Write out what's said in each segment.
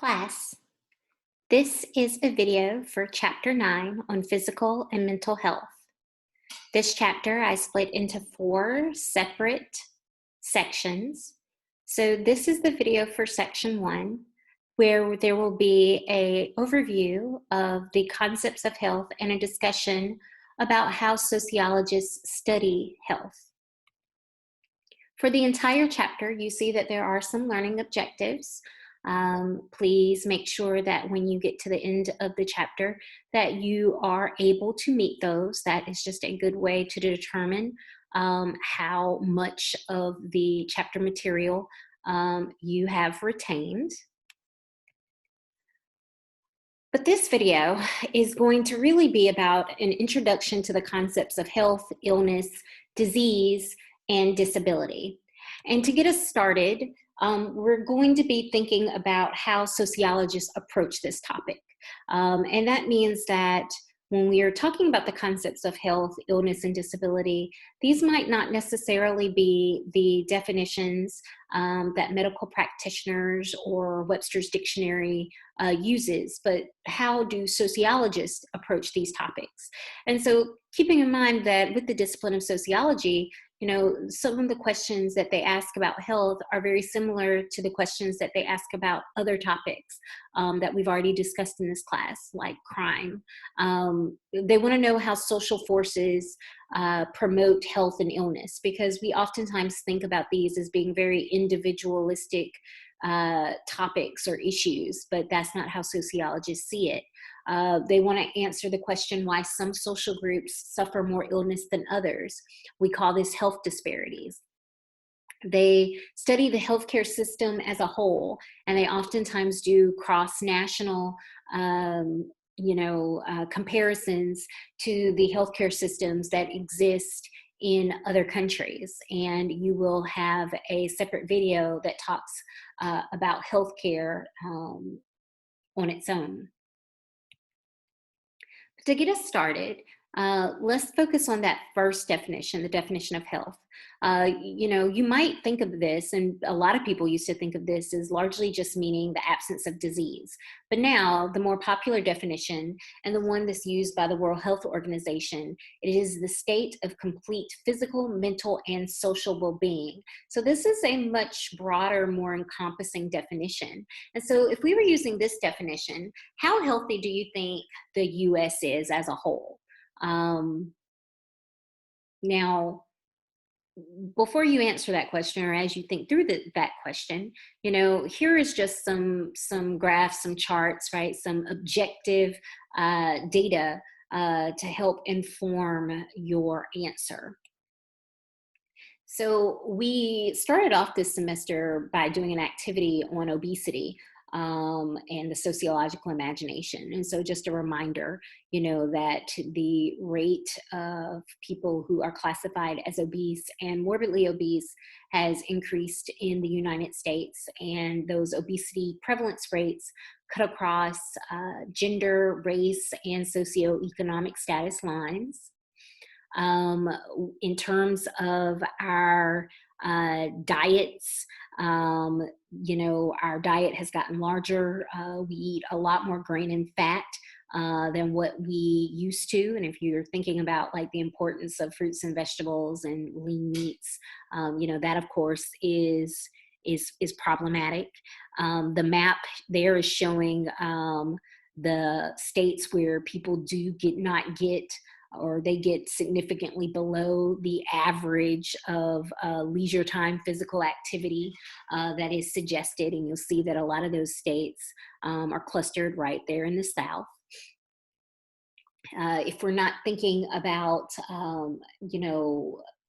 Class, this is a video for Chapter 9 on physical and mental health. This chapter I split into 4 separate sections. So this is the video for Section 1, where there will be an overview of the concepts of health and a discussion about how sociologists study health. For the entire chapter, you see that there are some learning objectives. Please make sure that when you get to the end of the chapter that you are able to meet those. That is just a good way to determine how much of the chapter material you have retained. But this video is going to really be about an introduction to the concepts of health, illness, disease, and disability. And to get us started, we're going to be thinking about how sociologists approach this topic. And that means that when we are talking about the concepts of health, illness, and disability, these might not necessarily be the definitions that medical practitioners or Webster's Dictionary uses, but how do sociologists approach these topics? And so keeping in mind that with the discipline of sociology, you know, some of the questions that they ask about health are very similar to the questions that they ask about other topics that we've already discussed in this class, like crime. They want to know how social forces promote health and illness, because we oftentimes think about these as being very individualistic topics or issues, but that's not how sociologists see it. They want to answer the question why some social groups suffer more illness than others. We call this health disparities. They study the healthcare system as a whole, and they oftentimes do cross-national comparisons to the healthcare systems that exist in other countries. And you will have a separate video that talks about healthcare on its own. To get us started, let's focus on that first definition, the definition of health. You might think of this, and a lot of people used to think of this as largely just meaning the absence of disease. But now, the more popular definition, and the one that's used by the World Health Organization, it is the state of complete physical, mental, and social well-being. So this is a much broader, more encompassing definition. And so if we were using this definition, how healthy do you think the U.S. is as a whole? Now, before you answer that question, or as you think through that question, here is just some graphs, some charts, right? Some objective data to help inform your answer. So we started off this semester by doing an activity on obesity and the sociological imagination. And so just a reminder, that the rate of people who are classified as obese and morbidly obese has increased in the United States. And those obesity prevalence rates cut across gender, race, and socioeconomic status lines. In terms of our diets, our diet has gotten larger. We eat a lot more grain and fat than what we used to. And if you're thinking about like the importance of fruits and vegetables and lean meats, that of course is problematic. The map there is showing the states where people do not get or they get significantly below the average of leisure time physical activity that is suggested. And you'll see that a lot of those states are clustered right there in the South. If we're not thinking about,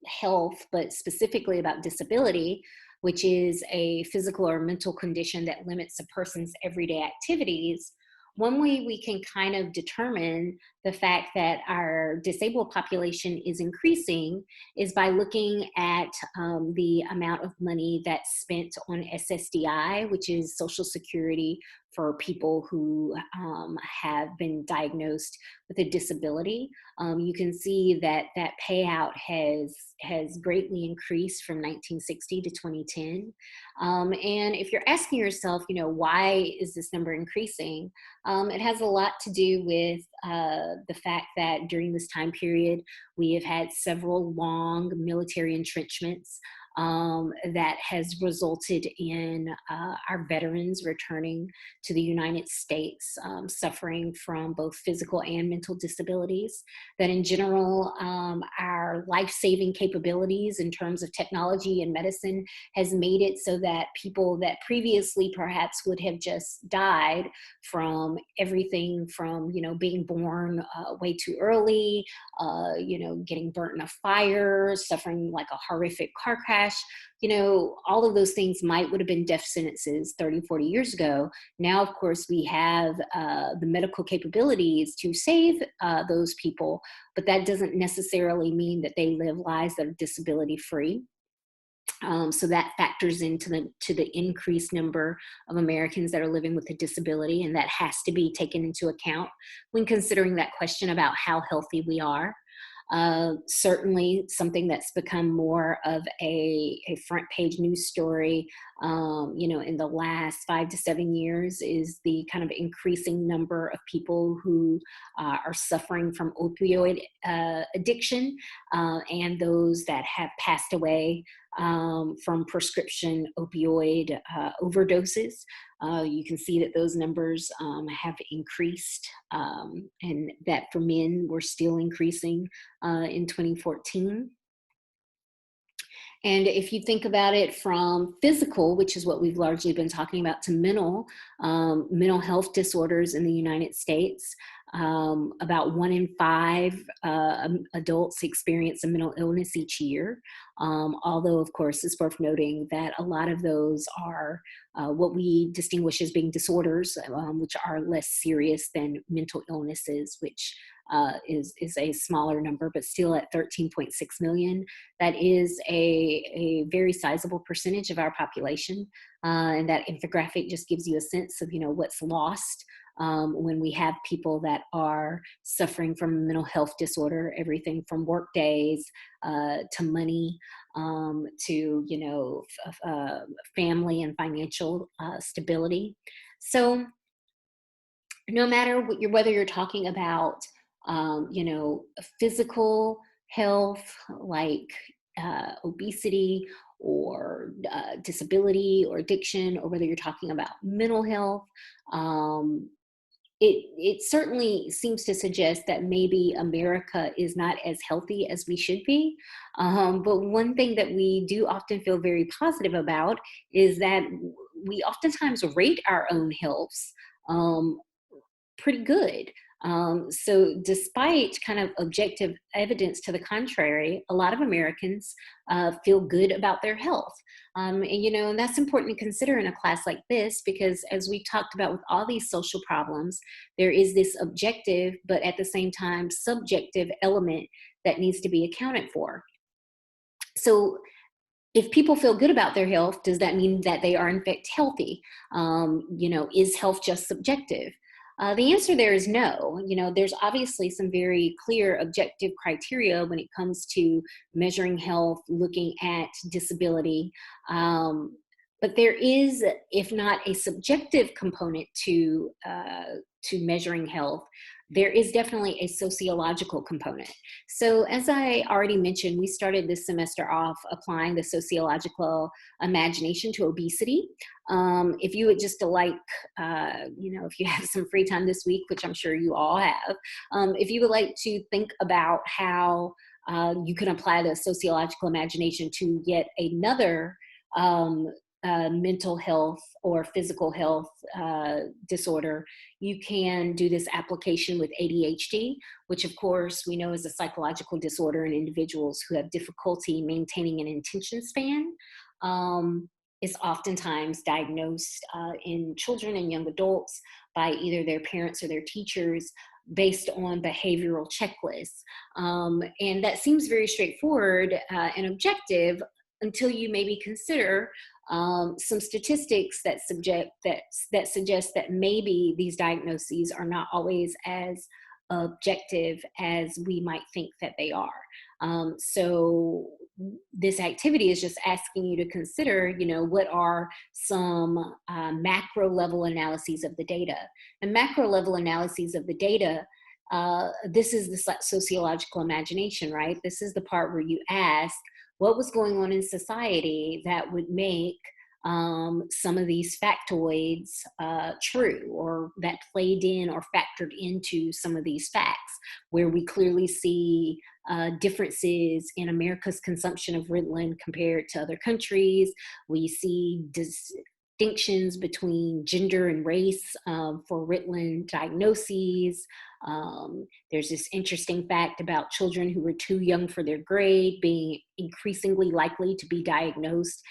health, but specifically about disability, which is a physical or mental condition that limits a person's everyday activities, one way we can kind of determine the fact that our disabled population is increasing is by looking at the amount of money that's spent on SSDI, which is Social Security for people who have been diagnosed with a disability. You can see that that payout has greatly increased from 1960 to 2010. And if you're asking yourself, why is this number increasing? It has a lot to do with the fact that during this time period, we have had several long military entrenchments that has resulted in our veterans returning to the United States, suffering from both physical and mental disabilities. That in general, our life-saving capabilities in terms of technology and medicine has made it so that people that previously perhaps would have just died from everything from, being born way too early, getting burnt in a fire, suffering like a horrific car crash, all of those things would have been death sentences 30, 40 years ago. Now, of course, we have the medical capabilities to save those people, but that doesn't necessarily mean that they live lives that are disability free. So that factors into the increased number of Americans that are living with a disability, and that has to be taken into account when considering that question about how healthy we are. Certainly something that's become more of a front page news story, in the last 5 to 7 years is the kind of increasing number of people who are suffering from opioid addiction, and those that have passed away from prescription opioid overdoses. You can see that those numbers have increased, and that for men were still increasing in 2014. And if you think about it from physical, which is what we've largely been talking about, to mental health disorders in the United States, about 1 in 5 adults experience a mental illness each year. Although, of course, it's worth noting that a lot of those are what we distinguish as being disorders, which are less serious than mental illnesses, which is a smaller number, but still at 13.6 million. That is a very sizable percentage of our population. And that infographic just gives you a sense of, what's lost when we have people that are suffering from a mental health disorder, everything from work days to money, to, family and financial stability. So no matter whether you're talking about physical health like obesity or disability or addiction, or whether you're talking about mental health, it certainly seems to suggest that maybe America is not as healthy as we should be. But one thing that we do often feel very positive about is that we oftentimes rate our own healths pretty good. So despite kind of objective evidence to the contrary, a lot of Americans feel good about their health. And that's important to consider in a class like this, because as we talked about with all these social problems, there is this objective, but at the same time, subjective element that needs to be accounted for. So if people feel good about their health, does that mean that they are in fact healthy? Is health just subjective? The answer there is no. There's obviously some very clear objective criteria when it comes to measuring health, looking at disability. But there is, if not a subjective component to measuring health, there is definitely a sociological component. So as I already mentioned, we started this semester off applying the sociological imagination to obesity. If you would just if you have some free time this week, which I'm sure you all have, if you would like to think about how you can apply the sociological imagination to yet another mental health or physical health disorder, you can do this application with ADHD, which of course we know is a psychological disorder in individuals who have difficulty maintaining an attention span. Is oftentimes diagnosed in children and young adults by either their parents or their teachers based on behavioral checklists. And that seems very straightforward and objective until you maybe consider some statistics that suggest that maybe these diagnoses are not always as objective as we might think that they are. So this activity is just asking you to consider, what are some macro level analyses of the data. And macro level analyses of the data, this is the sociological imagination, right? This is the part where you ask what was going on in society that would make some of these factoids true, or that played in or factored into some of these facts, where we clearly see differences in America's consumption of Ritalin compared to other countries. We see distinctions between gender and race for Ritalin diagnoses. There's this interesting fact about children who were too young for their grade being increasingly likely to be diagnosed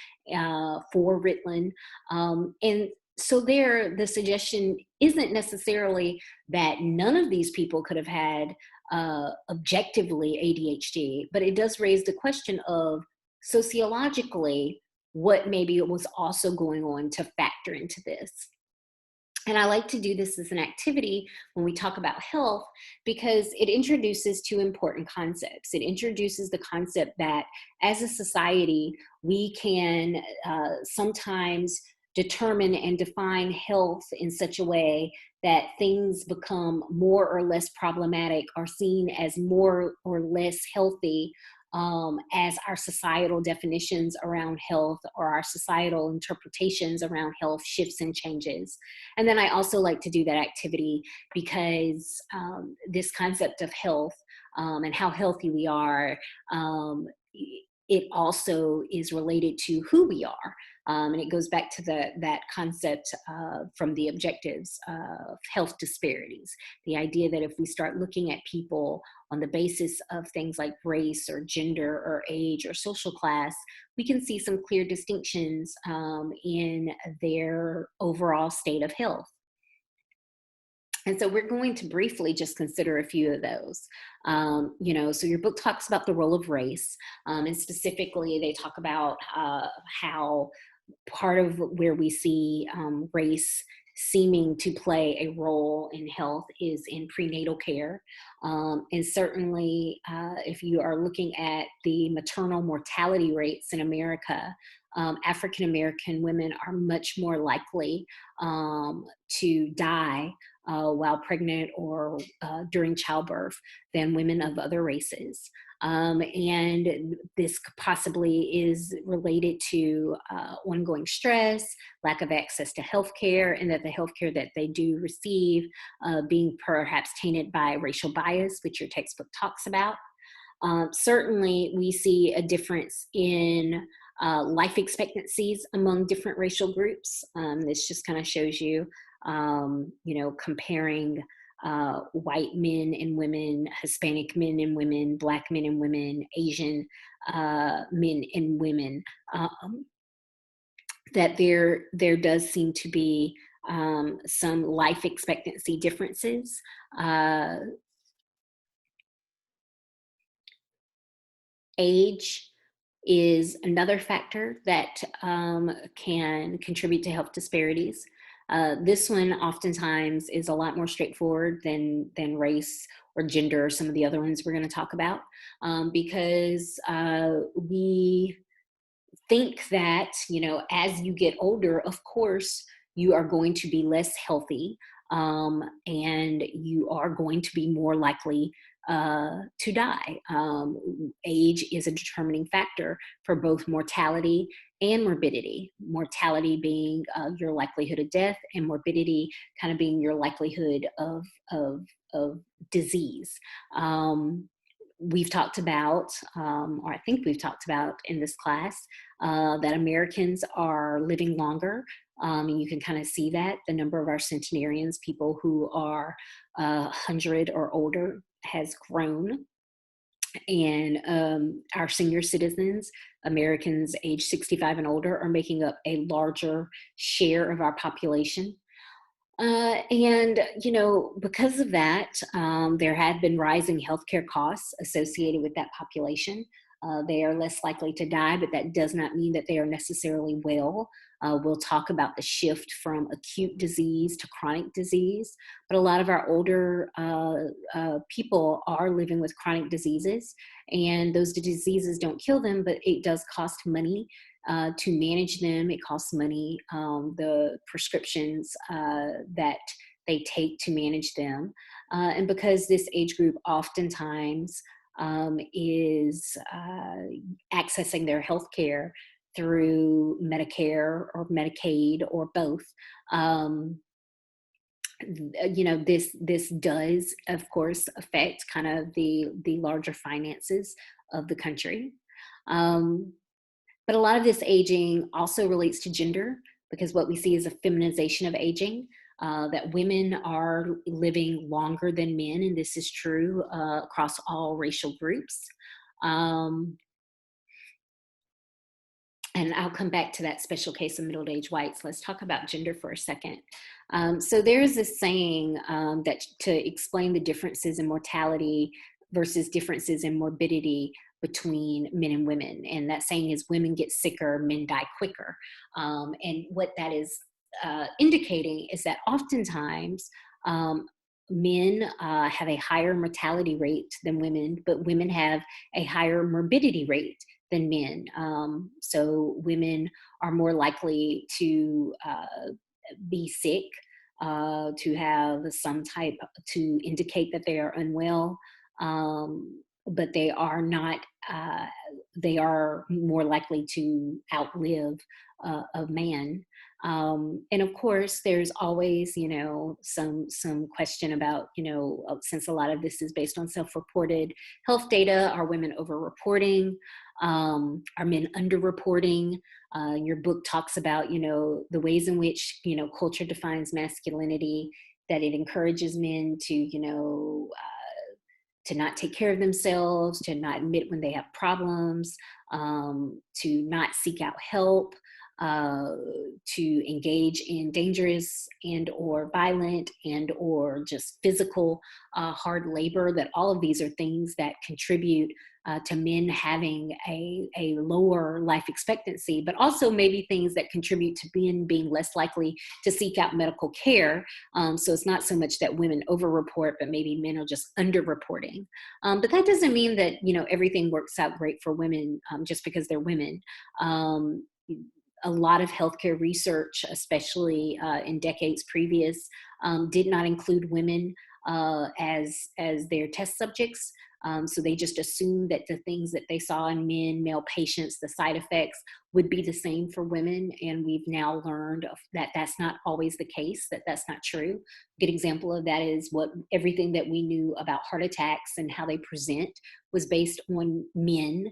for Ritalin. And so there, the suggestion isn't necessarily that none of these people could have had objectively ADHD, but it does raise the question of sociologically what maybe was also going on to factor into this. And I like to do this as an activity when we talk about health, because it introduces two important concepts. It introduces the concept that as a society, we can sometimes determine and define health in such a way that things become more or less problematic, or seen as more or less healthy as our societal definitions around health, or our societal interpretations around health shifts and changes. And then I also like to do that activity because this concept of health and how healthy we are, it also is related to who we are. And it goes back to that concept from the objectives of health disparities. The idea that if we start looking at people on the basis of things like race or gender or age or social class, we can see some clear distinctions in their overall state of health. And so we're going to briefly just consider a few of those. So your book talks about the role of race, and specifically they talk about how part of where we see race seeming to play a role in health is in prenatal care. And certainly if you are looking at the maternal mortality rates in America, African-American women are much more likely to die while pregnant or during childbirth than women of other races. And this possibly is related to ongoing stress, lack of access to healthcare, and that the healthcare that they do receive being perhaps tainted by racial bias, which your textbook talks about. Certainly, we see a difference in life expectancies among different racial groups. This just kind of shows you, comparing white men and women, Hispanic men and women, Black men and women, Asian men and women, that there does seem to be some life expectancy differences. Age is another factor that can contribute to health disparities. This one oftentimes is a lot more straightforward than race or gender or some of the other ones we're going to talk about, because we think that, as you get older, of course, you are going to be less healthy, and you are going to be more likely to die. Age is a determining factor for both mortality and morbidity. Mortality being your likelihood of death, and morbidity kind of being your likelihood of disease. We've talked about, or I think we've talked about in this class, that Americans are living longer. And you can kind of see that the number of our centenarians, people who are 100 or older, has grown. And our senior citizens, Americans age 65 and older, are making up a larger share of our population. And because of that, there have been rising healthcare costs associated with that population. they are less likely to die, but that does not mean that they are necessarily well. We'll talk about the shift from acute disease to chronic disease, but a lot of our older people are living with chronic diseases, and those diseases don't kill them, but it does cost money to manage them. It costs money, the prescriptions that they take to manage them. And because this age group oftentimes is accessing their health care through Medicare or Medicaid or both, this does, of course, affect kind of the larger finances of the country. But a lot of this aging also relates to gender, because what we see is a feminization of aging, that women are living longer than men, and this is true across all racial groups. And I'll come back to that special case of middle-aged whites. Let's talk about gender for a second. So there's this saying that to explain the differences in mortality versus differences in morbidity between men and women. And that saying is, women get sicker, men die quicker. And what that is indicating is that oftentimes men have a higher mortality rate than women, but women have a higher morbidity rate than men. So women are more likely to be sick, to have some type to indicate that they are unwell, but they are not, they are more likely to outlive a man. And of course, there's always, some question about, since a lot of this is based on self-reported health data, are women over-reporting? Are men underreporting? Your book talks about, the ways in which, culture defines masculinity, that it encourages men to not take care of themselves, to not admit when they have problems, to not seek out help, to engage in dangerous and or violent and or just physical hard labor, that all of these are things that contribute to men having a lower life expectancy, but also maybe things that contribute to men being less likely to seek out medical care. So it's not so much that women overreport, but maybe men are just underreporting. But that doesn't mean that, everything works out great for women just because they're women. A lot of healthcare research, especially in decades previous, did not include women as their test subjects. So they just assumed that the things that they saw in men, male patients, the side effects would be the same for women. And we've now learned that that's not always the case, that that's not true. A good example of that is everything that we knew about heart attacks and how they present was based on men,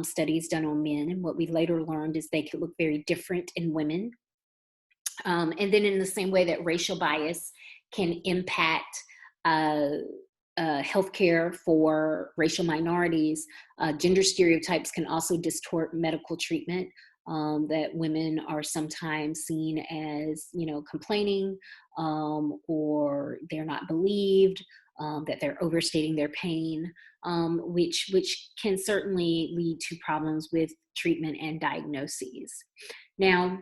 studies done on men. And what we later learned is they could look very different in women. And then in the same way that racial bias can impact healthcare for racial minorities, gender stereotypes can also distort medical treatment, that women are sometimes seen as, complaining, or they're not believed, that they're overstating their pain, which can certainly lead to problems with treatment and diagnoses. Now,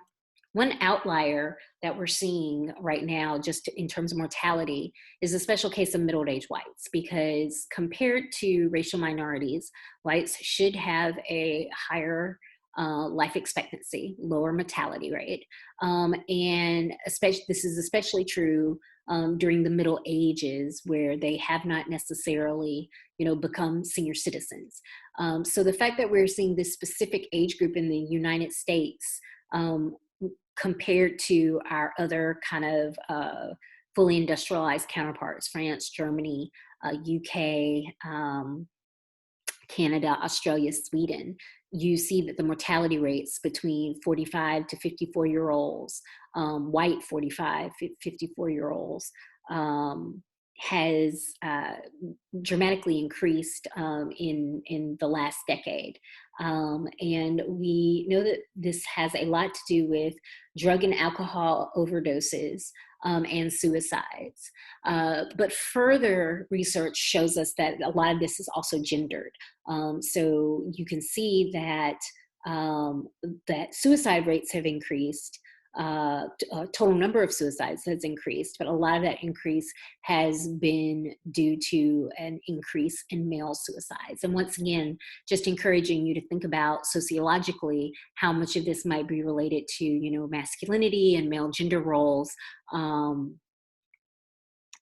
one outlier that we're seeing right now, just in terms of mortality, is a special case of middle-aged whites, because compared to racial minorities, whites should have a higher life expectancy, lower mortality rate. And this is especially true during the Middle Ages, where they have not necessarily, become senior citizens. So the fact that we're seeing this specific age group in the United States compared to our other kind of fully industrialized counterparts, France, Germany, UK, Canada, Australia, Sweden, you see that the mortality rates between 45 to 54-year-olds, white 45, 54-year-olds, has dramatically increased in the last decade. And we know that this has a lot to do with drug and alcohol overdoses, and suicides. But further research shows us that a lot of this is also gendered. So you can see that that suicide rates have increased, total number of suicides has increased, but a lot of that increase has been due to an increase in male suicides. And once again, just encouraging you to think about sociologically how much of this might be related to, you know, masculinity and male gender roles,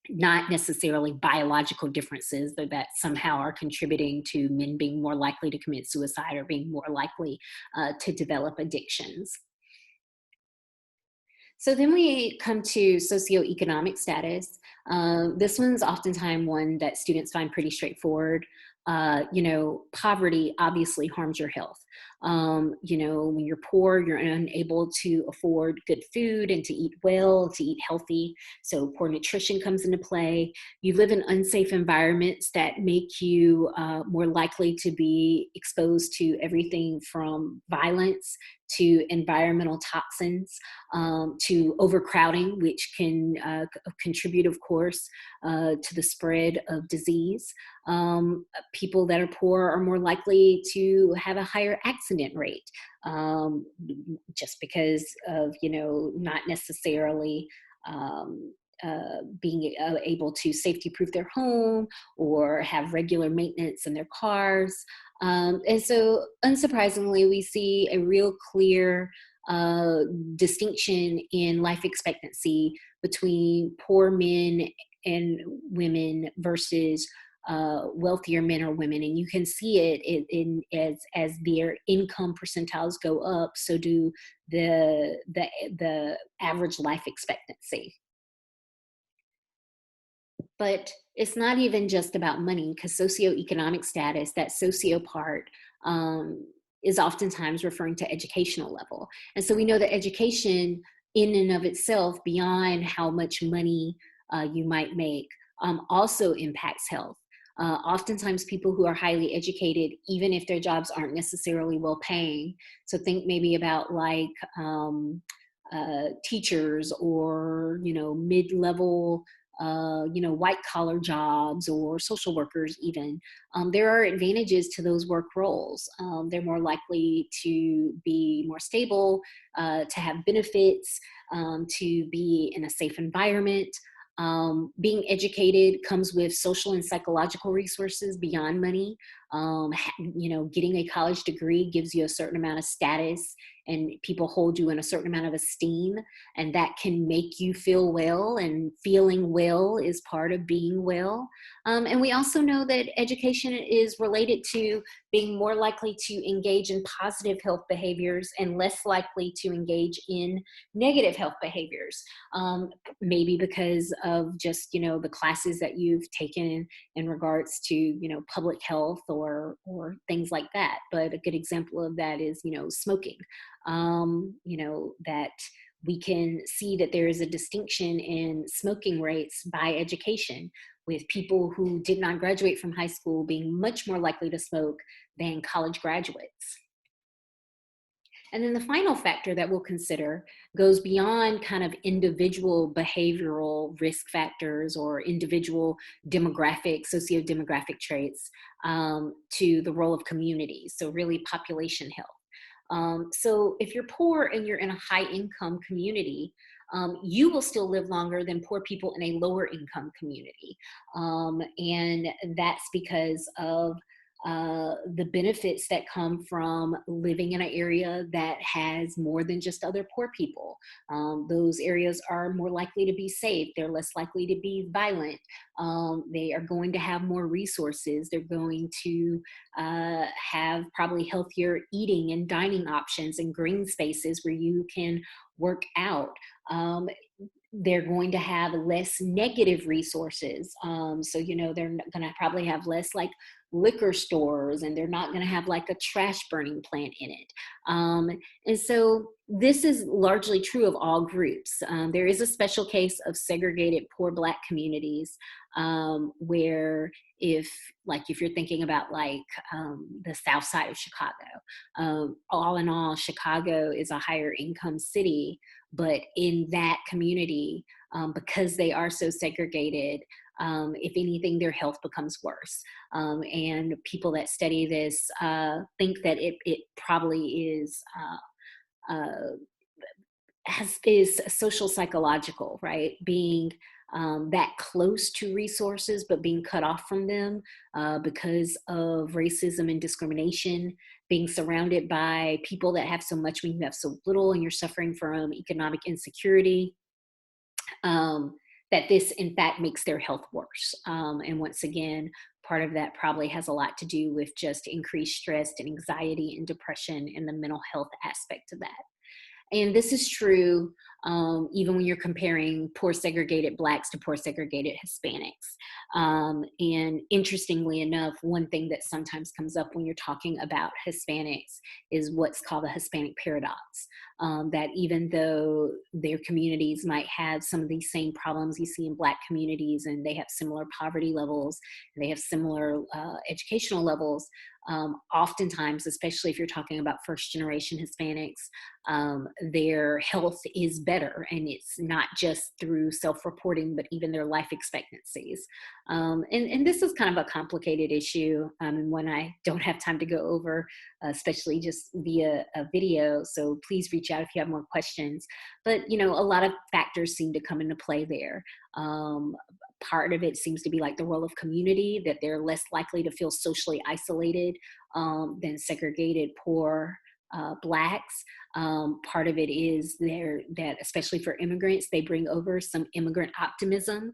not necessarily biological differences that somehow are contributing to men being more likely to commit suicide or being more likely to develop addictions. So then we come to socioeconomic status. This one's oftentimes one that students find pretty straightforward. You know, poverty obviously harms your health. You know, when you're poor, you're unable to afford good food and to eat well, to eat healthy. So poor nutrition comes into play. You live in unsafe environments that make you more likely to be exposed to everything from violence to environmental toxins, to overcrowding, which can contribute, of course, to the spread of disease. People that are poor are more likely to have a higher accident rate, just because of, you know, not necessarily being able to safety proof their home or have regular maintenance in their cars. And so unsurprisingly, we see a real clear distinction in life expectancy between poor men and women versus wealthier men or women. And you can see it as their income percentiles go up, so do the average life expectancy. But it's not even just about money, because socioeconomic status, that socio part, is oftentimes referring to educational level. And so we know that education in and of itself, beyond how much money you might make, also impacts health. Oftentimes people who are highly educated, even if their jobs aren't necessarily well paying, so think maybe about like teachers or, you know, mid-level you know, white collar jobs or social workers even, there are advantages to those work roles. They're more likely to be more stable, to have benefits, to be in a safe environment. Being educated comes with social and psychological resources beyond money. You know, getting a college degree gives you a certain amount of status, and people hold you in a certain amount of esteem, and that can make you feel well, and feeling well is part of being well. And we also know that education is related to being more likely to engage in positive health behaviors and less likely to engage in negative health behaviors. Maybe because of just, you know, the classes that you've taken in regards to, you know, public health or things like that. But a good example of that is, you know, smoking. You know, that we can see that there is a distinction in smoking rates by education, with people who did not graduate from high school being much more likely to smoke than college graduates. And then the final factor that we'll consider goes beyond kind of individual behavioral risk factors or individual demographic, socio-demographic traits, to the role of communities, so really population health. So if you're poor and you're in a high income community, you will still live longer than poor people in a lower income community. And that's because of the benefits that come from living in an area that has more than just other poor people. Those areas are more likely to be safe. They're less likely to be violent. They are going to have more resources. They're going to have probably healthier eating and dining options and green spaces where you can work out. They're going to have less negative resources. So, you know, they're going to probably have less like liquor stores, and they're not going to have like a trash burning plant in it. And so this is largely true of all groups. There is a special case of segregated poor Black communities, where if you're thinking about the South Side of Chicago, all in all, Chicago is a higher income city, but in that community, because they are so segregated, if anything, their health becomes worse. And people that study this think that it probably is social psychological, right? Being that close to resources, but being cut off from them because of racism and discrimination, being surrounded by people that have so much when you have so little, and you're suffering from economic insecurity, that this in fact makes their health worse. And once again, part of that probably has a lot to do with just increased stress and anxiety and depression and the mental health aspect of that. And this is true even when you're comparing poor segregated Blacks to poor segregated Hispanics. And interestingly enough, one thing that sometimes comes up when you're talking about Hispanics is what's called the Hispanic paradox. That even though their communities might have some of these same problems you see in Black communities, and they have similar poverty levels, and they have similar educational levels, oftentimes, especially if you're talking about first-generation Hispanics, their health is better, and it's not just through self-reporting, but even their life expectancies. And this is kind of a complicated issue, and one I don't have time to go over, especially just via a video, so please reach out if you have more questions. But, a lot of factors seem to come into play there. Part of it seems to be like the role of community, that they're less likely to feel socially isolated than segregated poor Blacks. Part of it is that especially for immigrants, they bring over some immigrant optimism,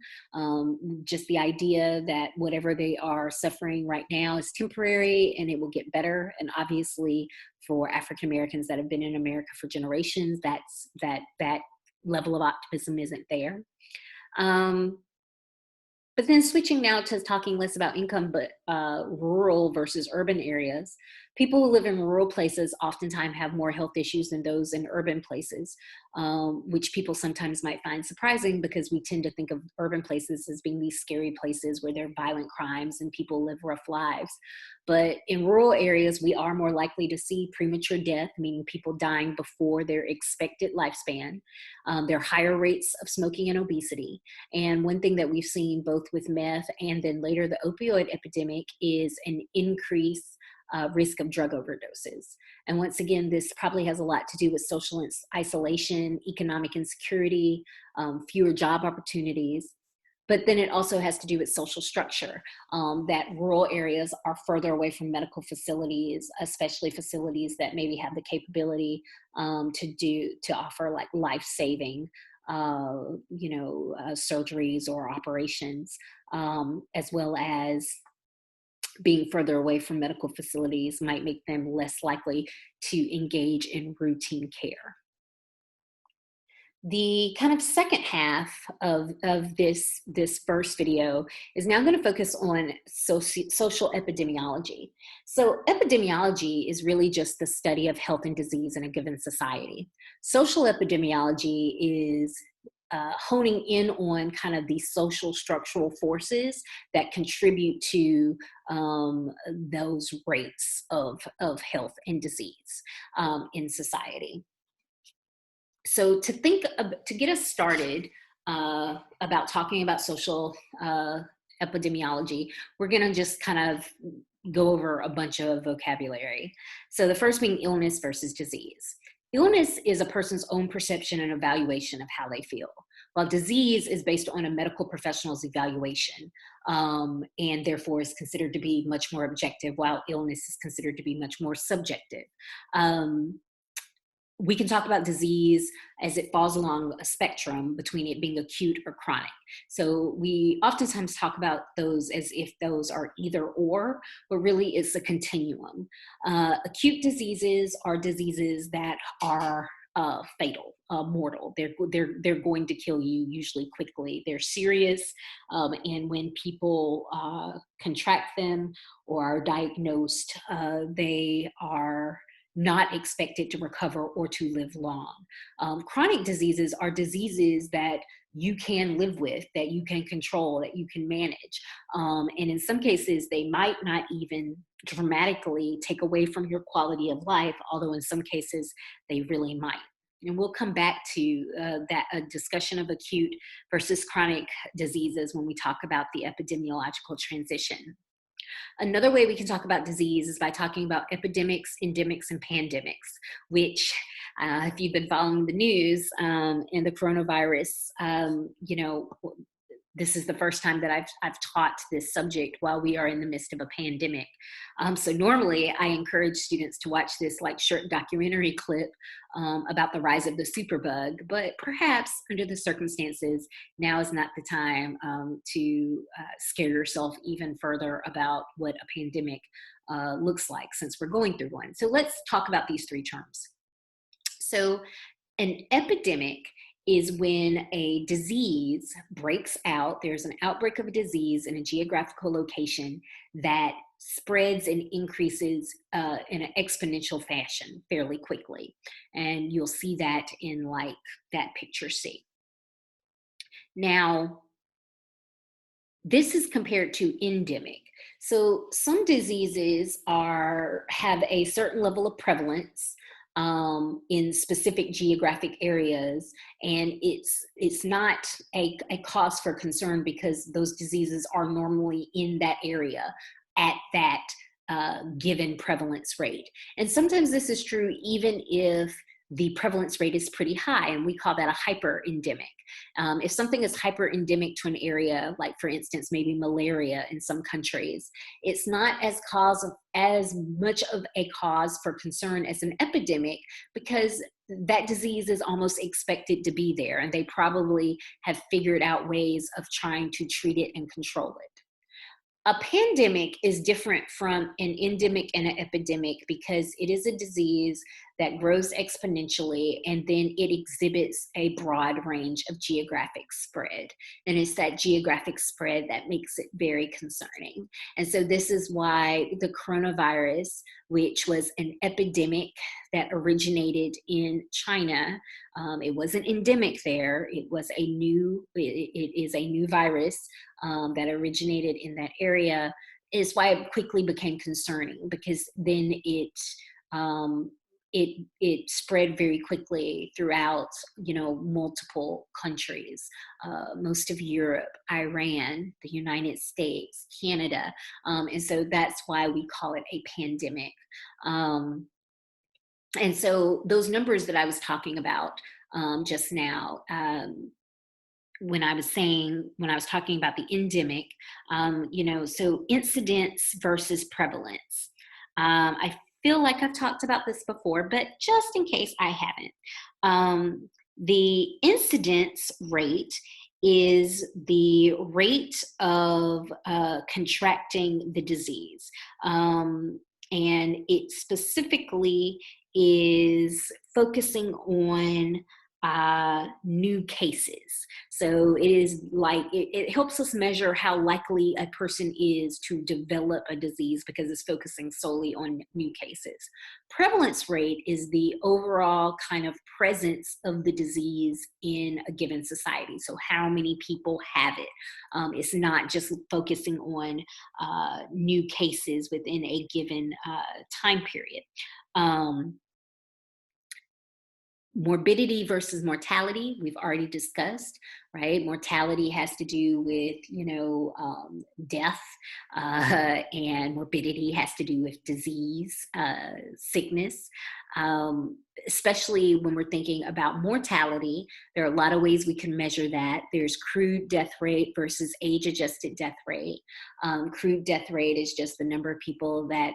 just the idea that whatever they are suffering right now is temporary and it will get better. And obviously for African Americans that have been in America for generations, that level of optimism isn't there. But then switching now to talking less about income, but rural versus urban areas. People who live in rural places oftentimes have more health issues than those in urban places, which people sometimes might find surprising because we tend to think of urban places as being these scary places where there are violent crimes and people live rough lives. But in rural areas, we are more likely to see premature death, meaning people dying before their expected lifespan. There are higher rates of smoking and obesity. And one thing that we've seen both with meth and then later the opioid epidemic is an increased risk of drug overdoses. And once again, this probably has a lot to do with social isolation, economic insecurity, fewer job opportunities. But then it also has to do with social structure, that rural areas are further away from medical facilities, especially facilities that maybe have the capability to offer like life-saving surgeries or operations, as well as being further away from medical facilities might make them less likely to engage in routine care. The kind of second half of this first video is now going to focus on social epidemiology. So epidemiology is really just the study of health and disease in a given society. Social epidemiology is honing in on kind of these social structural forces that contribute to those rates of health and disease in society. So to get us started about talking about social epidemiology, we're going to just kind of go over a bunch of vocabulary. So the first being illness versus disease. Illness is a person's own perception and evaluation of how they feel, while disease is based on a medical professional's evaluation, and therefore is considered to be much more objective, while illness is considered to be much more subjective. We can talk about disease as it falls along a spectrum between it being acute or chronic. So we oftentimes talk about those as if those are either or, but really it's a continuum. Acute diseases are diseases that are fatal, mortal. They're going to kill you, usually quickly. They're serious, and when people contract them or are diagnosed, they are not expected to recover or to live long. Chronic diseases are diseases that you can live with, that you can control, that you can manage. And in some cases, they might not even dramatically take away from your quality of life, although in some cases they really might. And we'll come back to that discussion of acute versus chronic diseases when we talk about the epidemiological transition. Another way we can talk about disease is by talking about epidemics, endemics, and pandemics, which if you've been following the news and the coronavirus, this is the first time that I've taught this subject while we are in the midst of a pandemic. So normally I encourage students to watch this like short documentary clip about the rise of the superbug, but perhaps under the circumstances, now is not the time to scare yourself even further about what a pandemic looks like, since we're going through one. So let's talk about these three terms. So an epidemic is when a disease breaks out. There's an outbreak of a disease in a geographical location that spreads and increases in an exponential fashion fairly quickly. And you'll see that in like that picture C. Now, this is compared to endemic. So some diseases have a certain level of prevalence in specific geographic areas, and it's not a cause for concern because those diseases are normally in that area at that given prevalence rate. And sometimes this is true even if the prevalence rate is pretty high, and we call that a hyperendemic. If something is hyperendemic to an area, like for instance, maybe malaria in some countries, it's not as much of a cause for concern as an epidemic because that disease is almost expected to be there, and they probably have figured out ways of trying to treat it and control it. A pandemic is different from an endemic and an epidemic because it is a disease that grows exponentially, and then it exhibits a broad range of geographic spread. And it's that geographic spread that makes it very concerning. And so this is why the coronavirus, which was an epidemic that originated in China, it wasn't endemic there. It is a new virus that originated in that area, is why it quickly became concerning, because then it spread very quickly throughout, multiple countries, most of Europe, Iran, the United States, Canada. And so that's why we call it a pandemic. And so those numbers that I was talking about just now, when I was talking about the endemic, so incidence versus prevalence. I feel like I've talked about this before, but just in case I haven't, the incidence rate is the rate of contracting the disease. And it specifically is focusing on new cases. So it is like, it helps us measure how likely a person is to develop a disease because it's focusing solely on new cases. Prevalence rate is the overall kind of presence of the disease in a given society. So how many people have it. It's not just focusing on new cases within a given time period. Morbidity versus mortality, we've already discussed, right? Mortality has to do with, death, and morbidity has to do with disease, sickness. Especially when we're thinking about mortality, there are a lot of ways we can measure that. There's crude death rate versus age-adjusted death rate. Crude death rate is just the number of people that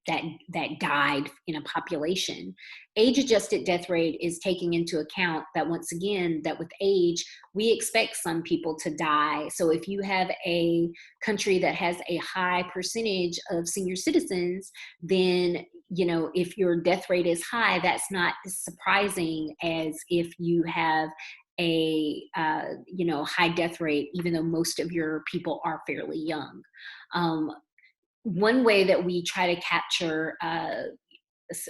that died in a population. Age-adjusted death rate is taking into account that, once again, that with age, we expect some people to die. So if you have a country that has a high percentage of senior citizens, then you know, if your death rate is high, that's not as surprising as if you have a you know, high death rate, even though most of your people are fairly young. One way that we try to capture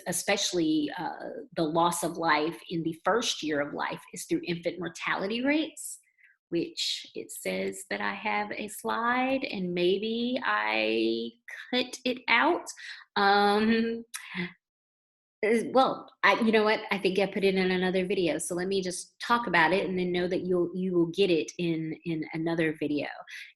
especially the loss of life in the first year of life is through infant mortality rates, which it says that I have a slide and maybe I cut it out. Um, well, you know what? I think I put it in another video. So let me just talk about it and then know that you will get it in another video.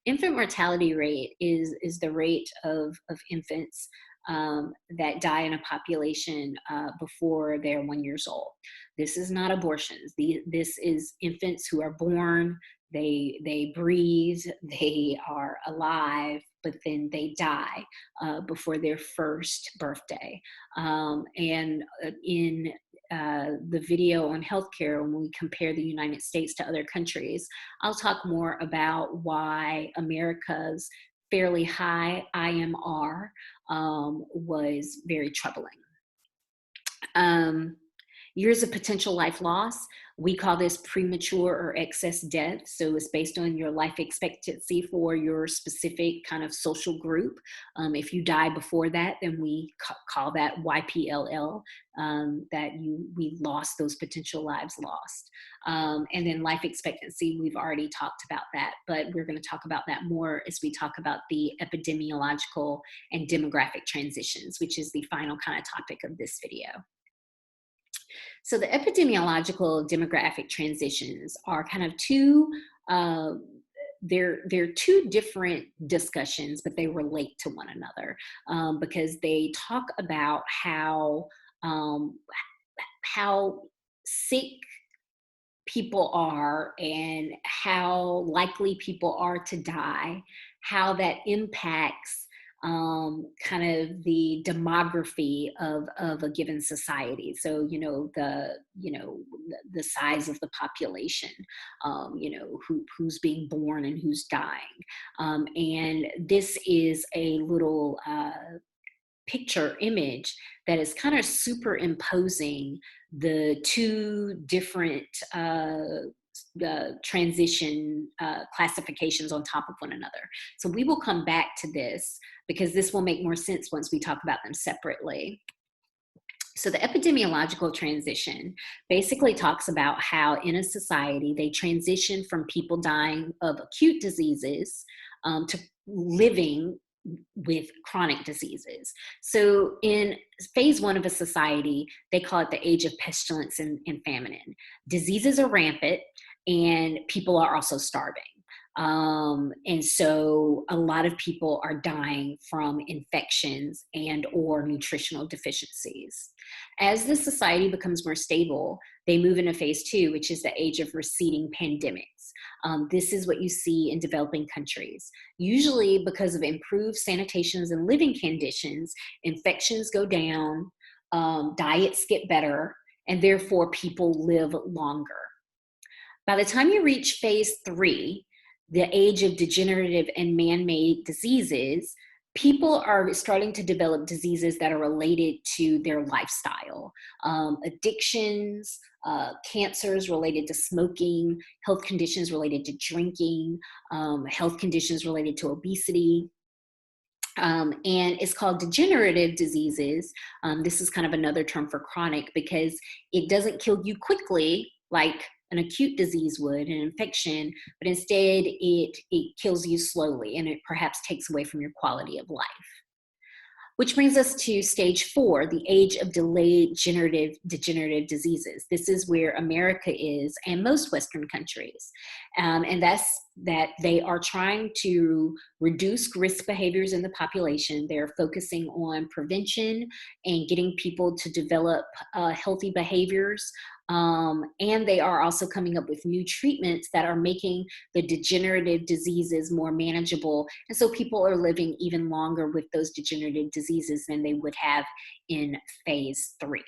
Infant mortality rate is the rate of infants that die in a population before they're 1 year old. This is not abortions. This is infants who are born, they breathe, they are alive, but then they die before their first birthday. And in the video on healthcare, when we compare the United States to other countries, I'll talk more about why America's fairly high IMR was very troubling. Years of potential life loss, we call this premature or excess death. So it's based on your life expectancy for your specific kind of social group. If you die before that, then we call that YPLL, that we lost those potential lives lost. And then life expectancy, we've already talked about that, but we're going to talk about that more as we talk about the epidemiological and demographic transitions, which is the final kind of topic of this video. So the epidemiological demographic transitions are kind of two, they're two different discussions, but they relate to one another because they talk about how sick people are and how likely people are to die, how that impacts kind of the demography of a given society. So, you know, the size of the population, you know, who's being born and who's dying. And this is a little picture image that is kind of superimposing the two different transition classifications on top of one another. So we will come back to this because this will make more sense once we talk about them separately. So the epidemiological transition basically talks about how in a society they transition from people dying of acute diseases to living with chronic diseases. So in phase one of a society, they call it the age of pestilence and famine. Diseases are rampant and people are also starving. And so a lot of people are dying from infections and or nutritional deficiencies. As the society becomes more stable, they move into phase two, which is the age of receding pandemics. This is what you see in developing countries. Usually because of improved sanitations and living conditions, infections go down, diets get better, and therefore people live longer. By the time you reach phase three, the age of degenerative and man-made diseases, people are starting to develop diseases that are related to their lifestyle. Addictions, cancers related to smoking, health conditions related to drinking, health conditions related to obesity. And it's called degenerative diseases. This is kind of another term for chronic because it doesn't kill you quickly like an acute disease would, an infection, but instead it kills you slowly and it perhaps takes away from your quality of life. Which brings us to stage four, the age of delayed degenerative diseases. This is where America is and most Western countries. And that's that they are trying to reduce risk behaviors in the population. They're focusing on prevention and getting people to develop healthy behaviors. And they are also coming up with new treatments that are making the degenerative diseases more manageable. And so people are living even longer with those degenerative diseases than they would have in phase three.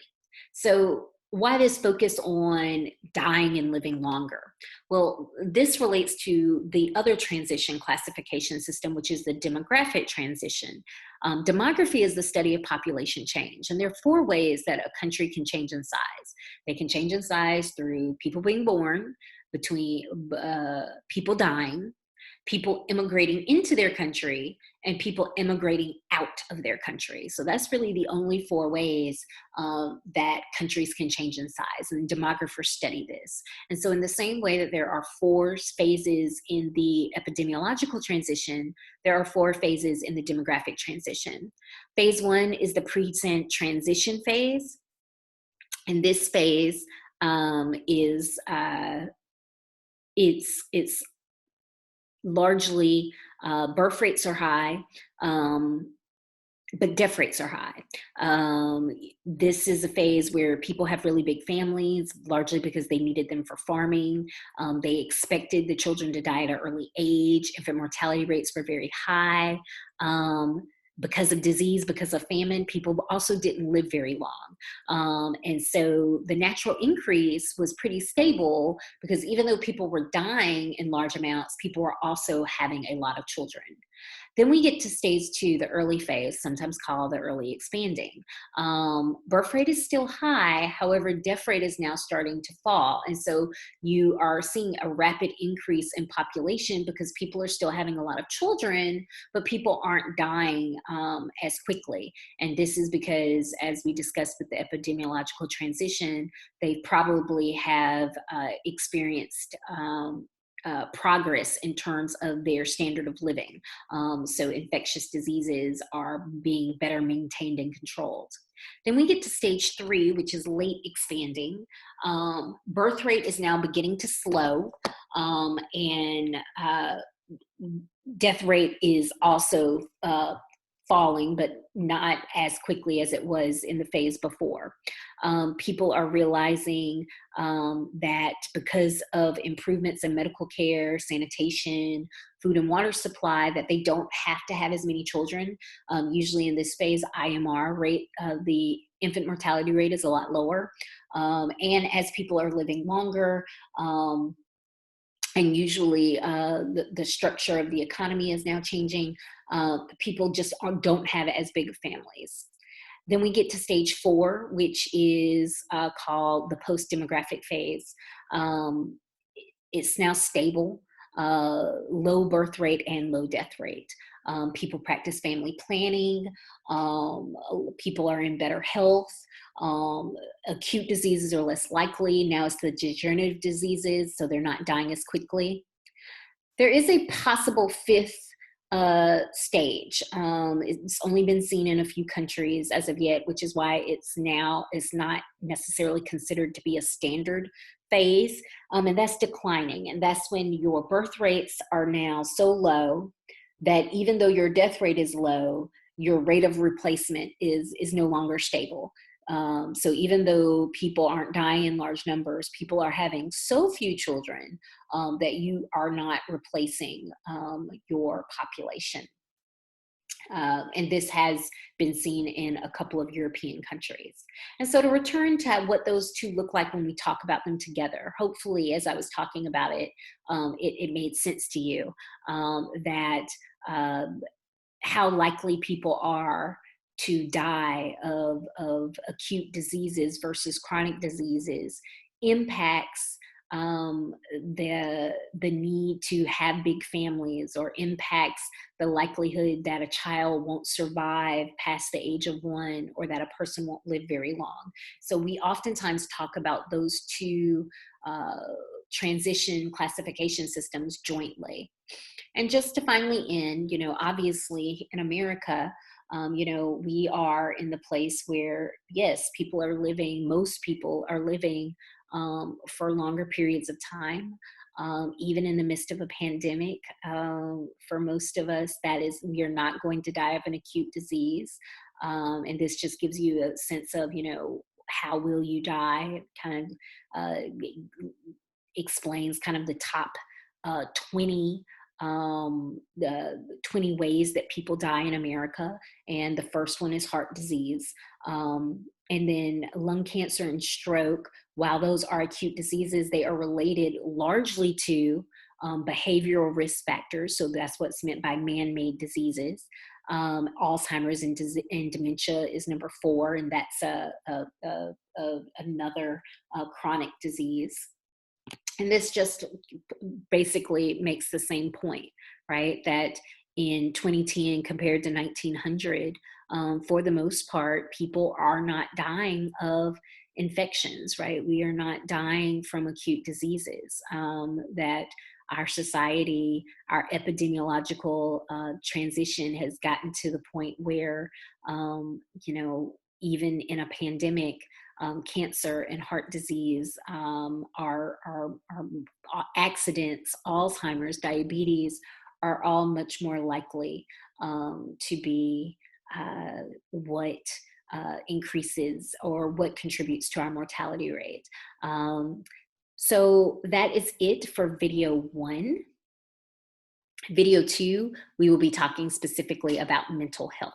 So why this focus on dying and living longer? Well, this relates to the other transition classification system, which is the demographic transition. Demography is the study of population change, and there are four ways that a country can change in size. They can change in size through people being born, between people dying, people immigrating into their country, and people immigrating out of their country. So that's really the only four ways that countries can change in size, and demographers study this. And so in the same way that there are four phases in the epidemiological transition, there are four phases in the demographic transition. Phase one is the present transition phase. And this phase is it's largely birth rates are high, but death rates are high. This is a phase where people have really big families, largely because they needed them for farming. They expected the children to die at an early age. Infant mortality rates were very high. Because of disease, because of famine, people also didn't live very long. And so the natural increase was pretty stable, because even though people were dying in large amounts, people were also having a lot of children. Then we get to stage two, the early phase, sometimes called the early expanding. Birth rate is still high, however, death rate is now starting to fall. And so you are seeing a rapid increase in population because people are still having a lot of children, but people aren't dying as quickly. And this is because, as we discussed with the epidemiological transition, they probably have experienced progress in terms of their standard of living. So infectious diseases are being better maintained and controlled. Then we get to stage three, which is late expanding. Birth rate is now beginning to slow, and death rate is also falling, but not as quickly as it was in the phase before. People are realizing that because of improvements in medical care, sanitation, food and water supply, that they don't have to have as many children. Usually in this phase, IMR rate, the infant mortality rate is a lot lower. And as people are living longer, and usually the structure of the economy is now changing, people just don't have as big of families. Then we get to stage four, which is called the post-demographic phase. It's now stable, low birth rate and low death rate. People practice family planning. People are in better health. Acute diseases are less likely. Now it's the degenerative diseases, so they're not dying as quickly. There is a possible fifth stage. It's only been seen in a few countries as of yet, which is why it's not necessarily considered to be a standard phase, and that's declining. And that's when your birth rates are now so low that even though your death rate is low, your rate of replacement is no longer stable. So even though people aren't dying in large numbers, people are having so few children that you are not replacing your population. And this has been seen in a couple of European countries. And so to return to what those two look like when we talk about them together, hopefully as I was talking about it, it made sense to you that how likely people are to die of acute diseases versus chronic diseases impacts the need to have big families, or impacts the likelihood that a child won't survive past the age of 1, or that a person won't live very long. So we oftentimes talk about those two transition classification systems jointly. And just to finally end, obviously in America, we are in the place where, yes, most people are living for longer periods of time, even in the midst of a pandemic. For most of us, that is, you're not going to die of an acute disease. And this just gives you a sense of, how will you die? It kind of explains kind of the top 20 the 20 ways that people die in America. And the first one is heart disease. And then lung cancer and stroke, while those are acute diseases, they are related largely to behavioral risk factors. So that's what's meant by man-made diseases. Alzheimer's and dementia is number 4, and that's another chronic disease. And this just basically makes the same point, right? That in 2010 compared to 1900, for the most part, people are not dying of infections, right? We are not dying from acute diseases. That our society, our epidemiological transition has gotten to the point where, even in a pandemic, cancer and heart disease, our accidents, Alzheimer's, diabetes are all much more likely to be what increases or what contributes to our mortality rate. So that is it for video 1. Video 2, we will be talking specifically about mental health.